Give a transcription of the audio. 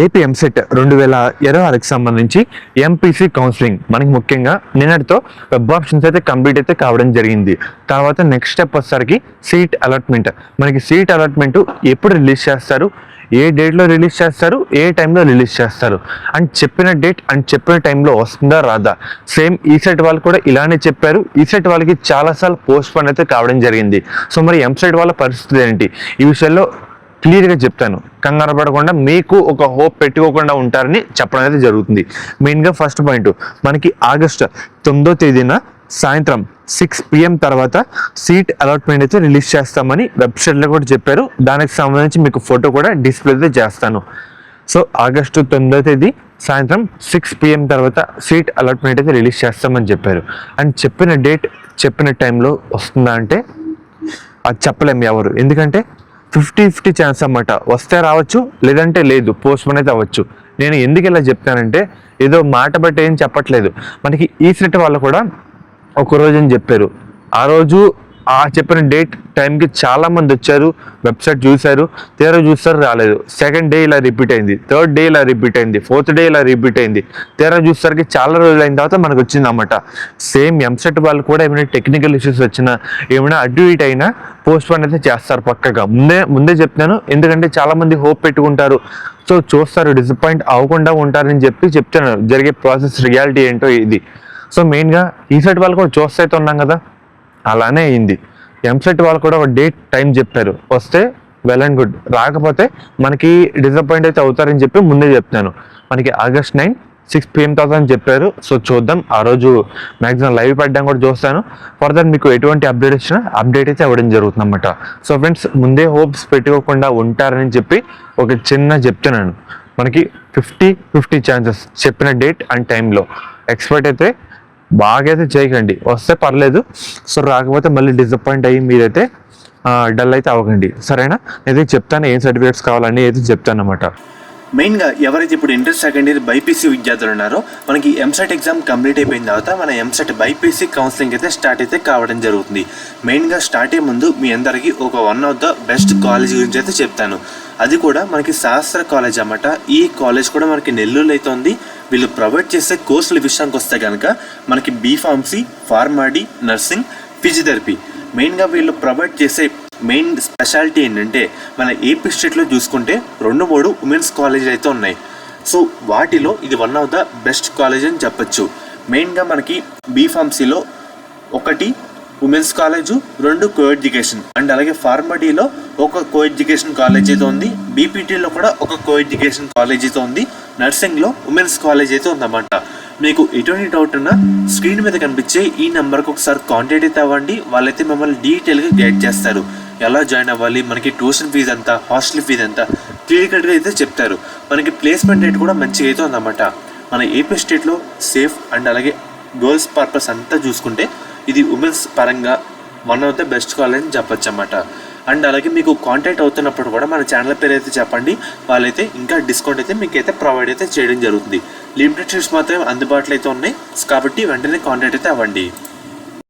AP EAMCET 2026కి సంబంధించి MPC counselling మనకి ముఖ్యంగా నిన్నటితో వెబ్ ఆప్షన్స్ అయితే కంప్లీట్ అయితే కావడం జరిగింది. తర్వాత నెక్స్ట్ స్టెప్ వచ్చేసరికి సీట్ అలాట్మెంట్. మనకి సీట్ అలాట్మెంట్ ఎప్పుడు రిలీజ్ చేస్తారు, ఏ డేట్లో రిలీజ్ చేస్తారు, ఏ టైంలో రిలీజ్ చేస్తారు అండ్ చెప్పిన డేట్ అండ్ చెప్పిన టైంలో వస్తుందా రాదా. సేమ్ ఈసెట్ వాళ్ళు కూడా ఇలానే చెప్పారు. ఈసెట్ వాళ్ళకి చాలాసార్లు పోస్ట్ పోన్ అయితే కావడం జరిగింది. సో మరి ఎంసెట్ వాళ్ళ పరిస్థితి ఏంటి, ఈ విషయంలో క్లియర్గా చెప్తాను. కంగారు పడకుండా మీకు ఒక హోప్ పెట్టుకోకుండా ఉంటారని చెప్పడం అయితే జరుగుతుంది. మెయిన్గా ఫస్ట్ పాయింట్, మనకి ఆగస్టు 9వ తేదీన సాయంత్రం 6 PM తర్వాత సీట్ అలాట్మెంట్ అయితే రిలీజ్ చేస్తామని వెబ్సైట్లో కూడా చెప్పారు. దానికి సంబంధించి మీకు ఫోటో కూడా డిస్ప్లే అయితే చేస్తాను. సో ఆగస్టు 9వ తేదీ సాయంత్రం 6 PM తర్వాత సీట్ అలాట్మెంట్ అయితే రిలీజ్ చేస్తామని చెప్పారు. అండ్ చెప్పిన డేట్ చెప్పిన టైంలో వస్తుందా అంటే అది చెప్పలేము ఎవరు, ఎందుకంటే 50-50 ఛాన్స్ అన్నమాట. వస్తే రావచ్చు, లేదంటే లేదు, పోస్ట్ పోన్ అయితే అవ్వచ్చు. నేను ఎందుకు ఇలా చెప్తానంటే ఏదో మాట బట్టి ఏం చెప్పట్లేదు. మనకి ఈ సెట్ వాళ్ళు కూడా ఒక రోజు అని చెప్పారు. ఆ రోజు ఆ చెప్పిన డేట్ టైంకి చాలా మంది వచ్చారు, వెబ్సైట్ చూశారు, తీరా చూస్తారు రాలేదు. సెకండ్ డే ఇలా రిపీట్ అయింది, థర్డ్ డే ఇలా రిపీట్ అయింది, ఫోర్త్ డే ఇలా రిపీట్ అయింది. తీరా చూసరికి చాలా రోజులు అయిన తర్వాత మనకు వచ్చింది అన్నమాట. సేమ్ ఎంసెట్ వాళ్ళు కూడా ఏమైనా టెక్నికల్ ఇష్యూస్ వచ్చినా ఏమైనా అడ్డు ఇటు అయినా పోస్ట్ పోన్ అయితే చేస్తారు పక్కగా. ముందే చెప్తున్నాను, ఎందుకంటే చాలా మంది హోప్ పెట్టుకుంటారు, సో చూస్తారు, డిసప్పాయింట్ అవ్వకుండా ఉంటారని చెప్తాను. జరిగే ప్రాసెస్ రియాలిటీ ఏంటో ఇది. సో మెయిన్గా ఈ సెట్ వాళ్ళు కూడా చూస్తే అయితే ఉన్నాం కదా, అలానే అయింది. ఎంసెట్ వాళ్ళు కూడా ఒక డేట్ టైం చెప్పారు, వస్తే వెల్ అండ్ గుడ్, రాకపోతే మనకి డిసప్పాయింట్ అయితే అవుతారని చెప్పి ముందే చెప్తాను. మనకి ఆగస్ట్ 9 6 PM తర్వాత అని చెప్పారు. సో చూద్దాం, ఆ రోజు మ్యాక్సిమం లైవ్ పెట్టడం కూడా చూస్తాను. ఫర్దర్ మీకు ఎటువంటి అప్డేట్ ఇచ్చినా అప్డేట్ అయితే అవ్వడం జరుగుతుంది అన్నమాట. సో ఫ్రెండ్స్, ముందే హోప్స్ పెట్టుకోకుండా ఉంటారని చెప్పి ఒక చిన్న చెప్తున్నాను. మనకి 50-50 ఛాన్సెస్ చెప్పిన డేట్ అండ్ టైంలో. ఎక్స్పెక్ట్ అయితే బాగా అయితే చేయకండి, వస్తే పర్లేదు. సో రాకపోతే మళ్ళీ డిసప్పాయింట్ అయ్యి మీరైతే డల్ అయితే అవ్వకండి, సరేనా? నేనైతే చెప్తాను ఏం సర్టిఫికేట్స్ కావాలని అయితే చెప్తాను అన్నమాట. మెయిన్గా ఎవరైతే ఇప్పుడు ఇంటర్ సెకండ్ ఇయర్ బైపీసీ విద్యార్థులు ఉన్నారో మనకి ఎంసెట్ ఎగ్జామ్ కంప్లీట్ అయిపోయిన తర్వాత మన ఎంసెట్ బైపీసీ కౌన్సిలింగ్ అయితే స్టార్ట్ అయితే కావడం జరుగుతుంది. మెయిన్గా స్టార్ట్ అయ్యే ముందు మీ అందరికీ ఒక one of the best college గురించి అయితే చెప్తాను. అది కూడా మనకి శాస్త్ర కాలేజ్ అన్నమాట. ఈ కాలేజ్ కూడా మనకి నెల్లూరులో అయితే ఉంది. వీళ్ళు ప్రొవైడ్ చేసే కోర్సుల విషయానికి వస్తే కనుక మనకి బీఫార్మసీ, ఫార్మాడీ, నర్సింగ్, ఫిజియోథెరపీ. మెయిన్గా వీళ్ళు ప్రొవైడ్ చేసే మెయిన్ స్పెషాలిటీ ఏంటంటే మన ఏపీ స్టేట్లో చూసుకుంటే 2-3 ఉమెన్స్ కాలేజీలు అయితే ఉన్నాయి. సో వాటిలో ఇది one of the best college అని చెప్పచ్చు. మెయిన్గా మనకి బీఫార్మసీలో 1 women's college, 2 co education and అలాగే ఫార్మడీలో ఒక కో ఎడ్యుకేషన్ కాలేజ్ అయితే ఉంది. బీపీటీలో కూడా ఒక కో ఎడ్యుకేషన్ కాలేజ్ అయితే ఉంది. నర్సింగ్లో ఉమెన్స్ కాలేజ్ అయితే ఉందన్నమాట. మీకు ఎటువంటి డౌట్ ఉన్నా స్క్రీన్ మీద కనిపించే ఈ నెంబర్కి ఒకసారి కాంటాక్ట్ అయితే అవ్వండి. వాళ్ళైతే మిమ్మల్ని డీటెయిల్గా గైడ్ చేస్తారు. ఎలా జాయిన్ అవ్వాలి, మనకి ట్యూషన్ ఫీజు ఎంత, హాస్టల్ ఫీజు ఎంత క్లియర్ కట్గా అయితే చెప్తారు. మనకి ప్లేస్మెంట్ రేట్ కూడా మంచిగా అయితే ఉందన్నమాట. మన ఏపీ స్టేట్లో సేఫ్ అండ్ అలాగే గర్ల్స్ పర్పస్ అంతా చూసుకుంటే ఇది ఉమెన్స్ పరంగా one of the best college అని చెప్పచ్చు అన్నమాట. అండ్ అలాగే మీకు కాంటాక్ట్ అవుతున్నప్పుడు కూడా మన ఛానల్ పేరు అయితే చెప్పండి, వాళ్ళైతే ఇంకా డిస్కౌంట్ అయితే మీకు అయితే ప్రొవైడ్ అయితే చేయడం జరుగుతుంది. లిమిటెడ్ సీట్స్ మాత్రమే అందుబాటులో అయితే ఉన్నాయి కాబట్టి వెంటనే కాంటాక్ట్ అయితే అవ్వండి.